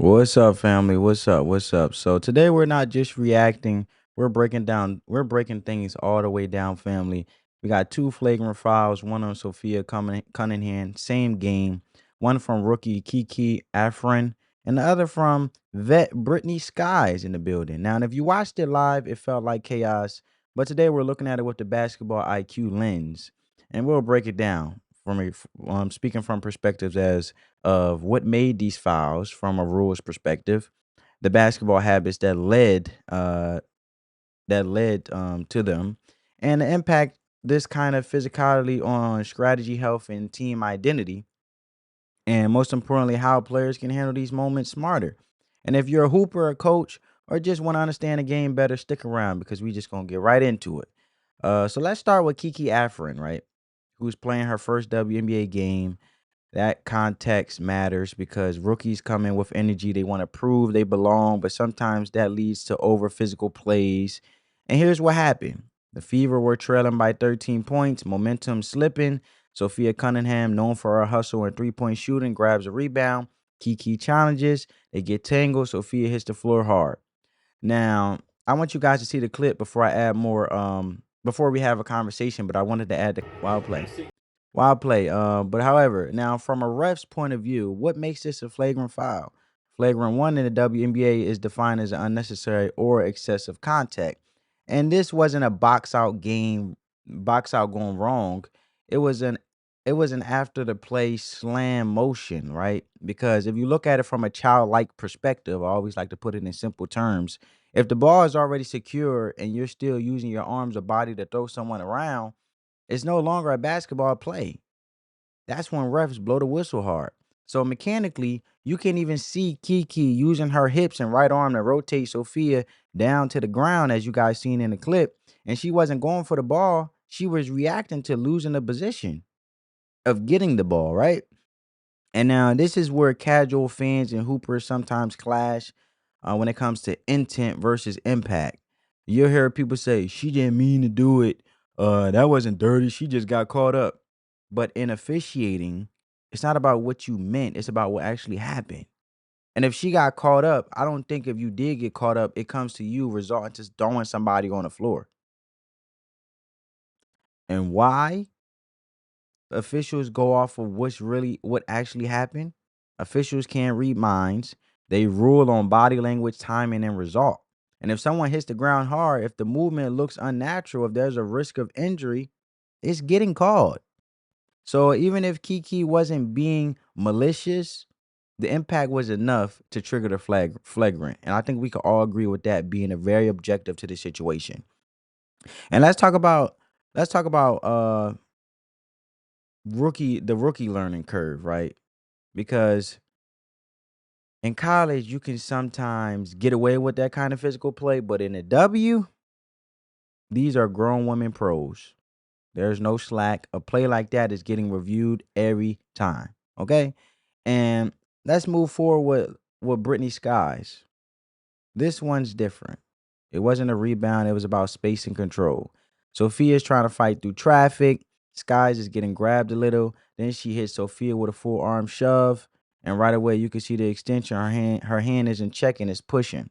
What's up, family? What's up? What's up? So today we're not just reacting, we're breaking things all the way down, family. We got two flagrant fouls, one on Sophia Cunningham, same game, one from rookie Kiki Iriafen, and the other from vet Brittney Sykes in the building. Now, if you watched it live, it felt like chaos, but today we're looking at it with the basketball IQ lens, and we'll break it down speaking from perspectives as of what made these fouls from a rules perspective, the basketball habits that led to them, and the impact this kind of physicality on strategy, health, and team identity, and most importantly, how players can handle these moments smarter. And if you're a hooper, a coach, or just want to understand the game better, stick around because we just gonna get right into it. So let's start with Kiki Iriafen, right? Who's playing her first WNBA game. That context matters because rookies come in with energy. They want to prove they belong, but sometimes that leads to over physical plays. And here's what happened. The Fever were trailing by 13 points, momentum slipping. Sophia Cunningham, known for her hustle and three-point shooting, grabs a rebound. Kiki challenges. They get tangled. Sophia hits the floor hard. Now, I want you guys to see the clip before I add more, before we have a conversation, but I wanted to add the wild play. Wild play. But however, now from a ref's point of view, what makes this a flagrant foul? Flagrant one in the WNBA is defined as an unnecessary or excessive contact. And this wasn't a box out game, box out going wrong. It was an it was an after the play slam motion, right? Because if you look at it from a childlike perspective, I always like to put it in simple terms. If the ball is already secure and you're still using your arms or body to throw someone around, it's no longer a basketball play. That's when refs blow the whistle hard. So mechanically, you can even see Kiki using her hips and right arm to rotate Sophia down to the ground, as you guys seen in the clip. And she wasn't going for the ball. She was reacting to losing the position of getting the ball, right? And now this is where casual fans and hoopers sometimes clash when it comes to intent versus impact. You'll hear people say, she didn't mean to do it. That wasn't dirty. She just got caught up. But in officiating, it's not about what you meant, it's about what actually happened. And if she got caught up, I don't think if you did get caught up, it comes to you resulting to throwing somebody on the floor. And why? Officials go off of what actually happened. Officials can't read minds. They rule on body language, timing, and result. And if someone hits the ground hard, if the movement looks unnatural, if there's a risk of injury, it's getting called. So even if Kiki wasn't being malicious, the impact was enough to trigger the flagrant. And I think we could all agree with that being a very objective to the situation. And let's talk about rookie learning curve, right? Because in college you can sometimes get away with that kind of physical play, but in the W, these are grown women pros. There's no slack. A play like that is getting reviewed every time. Okay? And let's move forward with Brittney Sykes. This one's different. It wasn't a rebound, it was about space and control. Sophia's trying to fight through traffic. Skies is getting grabbed a little. Then she hits Sophia with a full arm shove. And right away you can see the extension. Her hand isn't checking, it's pushing.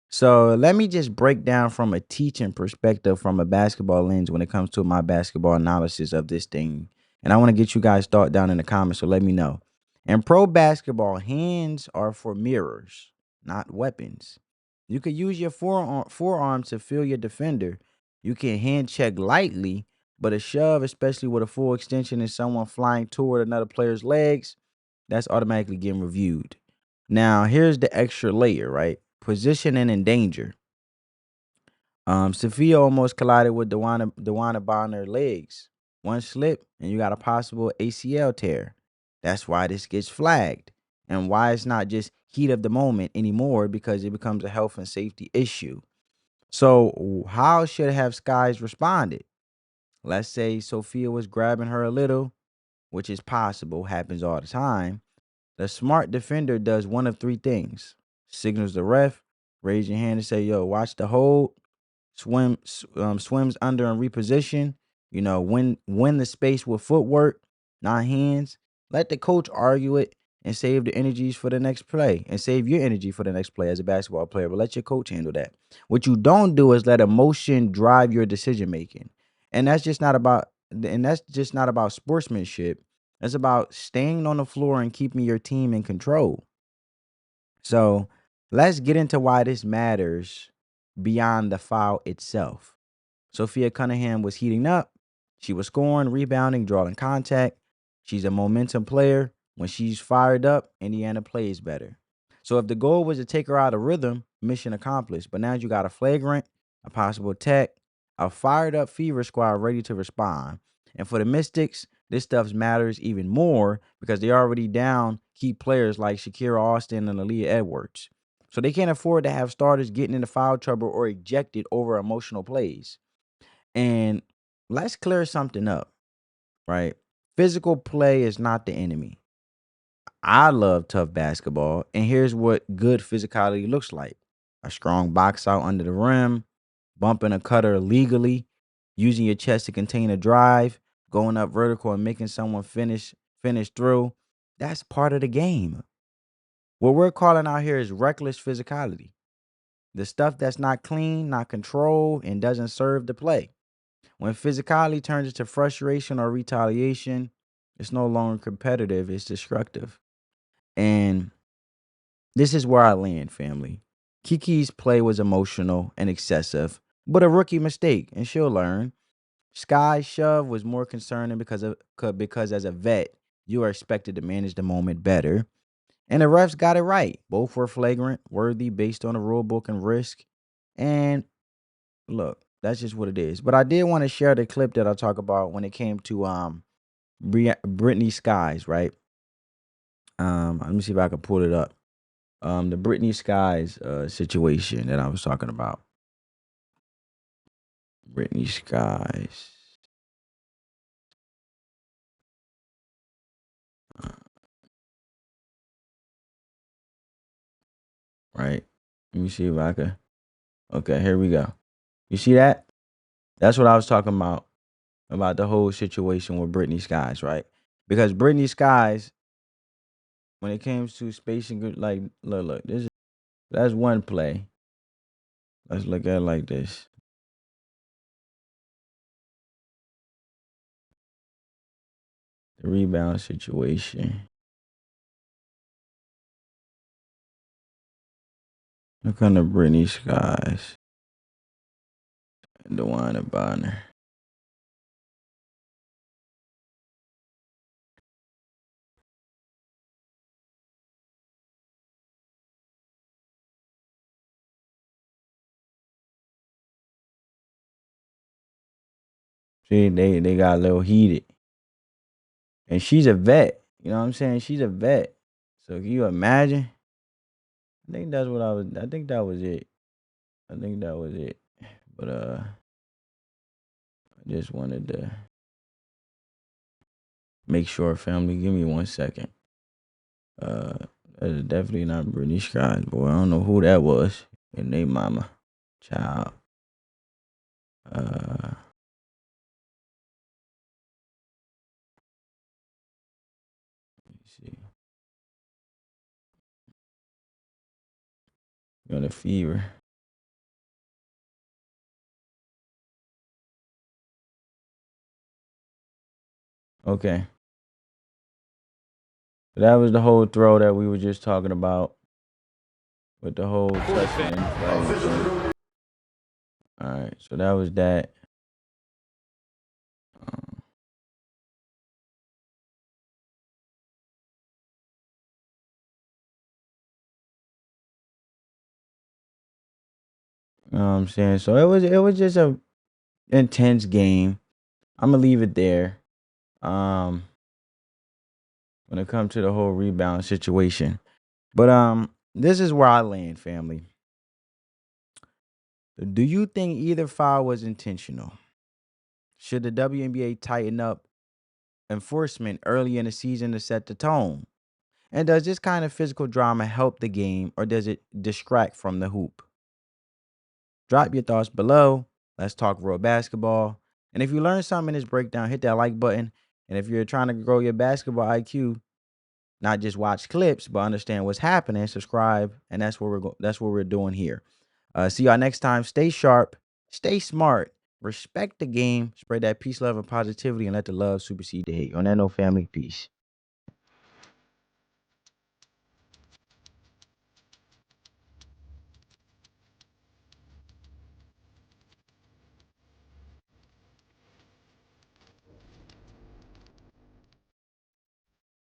So let me just break down from a teaching perspective, from a basketball lens when it comes to my basketball analysis of this thing. And I want to get you guys' thought down in the comments, so let me know. In pro basketball, hands are for mirrors, not weapons. You could use your forearm to feel your defender. You can hand check lightly, but a shove, especially with a full extension and someone flying toward another player's legs, that's automatically getting reviewed. Now, here's the extra layer, right? Positioning and danger. Sophia almost collided with Dewana Bonner legs. One slip, and you got a possible ACL tear. That's why this gets flagged, and why it's not just heat of the moment anymore, because it becomes a health and safety issue. So, how should have Skies responded? Let's say Sophia was grabbing her a little, which is possible, happens all the time. The smart defender does one of three things: signals the ref, raise your hand and say, "Yo, watch the hold." Swims under and reposition. You know, win the space with footwork, not hands. Let the coach argue it, and save the energies for the next play and save your energy for the next play as a basketball player. But let your coach handle that. What you don't do is let emotion drive your decision making. And that's just not about sportsmanship. It's about staying on the floor and keeping your team in control. So let's get into why this matters beyond the foul itself. Sophie Cunningham was heating up. She was scoring, rebounding, drawing contact. She's a momentum player. When she's fired up, Indiana plays better. So if the goal was to take her out of rhythm, mission accomplished. But now you got a flagrant, a possible tech, a fired up fever squad ready to respond. And for the Mystics, this stuff matters even more because they're already down key players like Shakira Austin and Aaliyah Edwards. So they can't afford to have starters getting into foul trouble or ejected over emotional plays. And let's clear something up, right? Physical play is not the enemy. I love tough basketball, and here's what good physicality looks like: a strong box out under the rim, bumping a cutter legally, using your chest to contain a drive, going up vertical and making someone finish through. That's part of the game. What we're calling out here is reckless physicality. The stuff that's not clean, not controlled, and doesn't serve the play. When physicality turns into frustration or retaliation, it's no longer competitive, it's destructive. And this is where I land, family. Kiki's play was emotional and excessive, but a rookie mistake, and she'll learn. Sky's shove was more concerning because as a vet, you are expected to manage the moment better. And the refs got it right. Both were flagrant, worthy based on the rule book and risk. And look, that's just what it is. But I did want to share the clip that I talk about when it came to Brittney Sykes, right? Let me see if I can pull it up. The Brittney Sykes situation that I was talking about. Brittney Sykes. Right. Let me see if I can. Okay, here we go. You see that? That's what I was talking about the whole situation with Brittney Sykes, right? Because Brittney Sykes, when it comes to spacing, like, look, that's one play. Let's look at it like this. The rebound situation. Look on the Brittney Sykes and the one about her. See, they got a little heated. And she's a vet. You know what I'm saying? She's a vet. So can you imagine? I think that's what I think that was it. I think that was it. But I just wanted to make sure, family. Give me 1 second. That is definitely not Brittney Sykes, boy. I don't know who that was. And they mama. Child. Let me see. Got a fever. Okay. That was the whole throw that we were just talking about with the whole touching. All right, so that was that. You know what I'm saying? So it was just a intense game. I'm gonna leave it there. When it comes to the whole rebound situation. But this is where I land, family. Do you think either foul was intentional? Should the WNBA tighten up enforcement early in the season to set the tone? And does this kind of physical drama help the game or does it distract from the hoop? Drop your thoughts below. Let's talk real basketball. And if you learned something in this breakdown, hit that like button. And if you're trying to grow your basketball IQ, not just watch clips, but understand what's happening, subscribe, and that's what we're doing here. See y'all next time. Stay sharp, stay smart, respect the game, spread that peace, love, and positivity, and let the love supersede the hate. On that note, family, peace.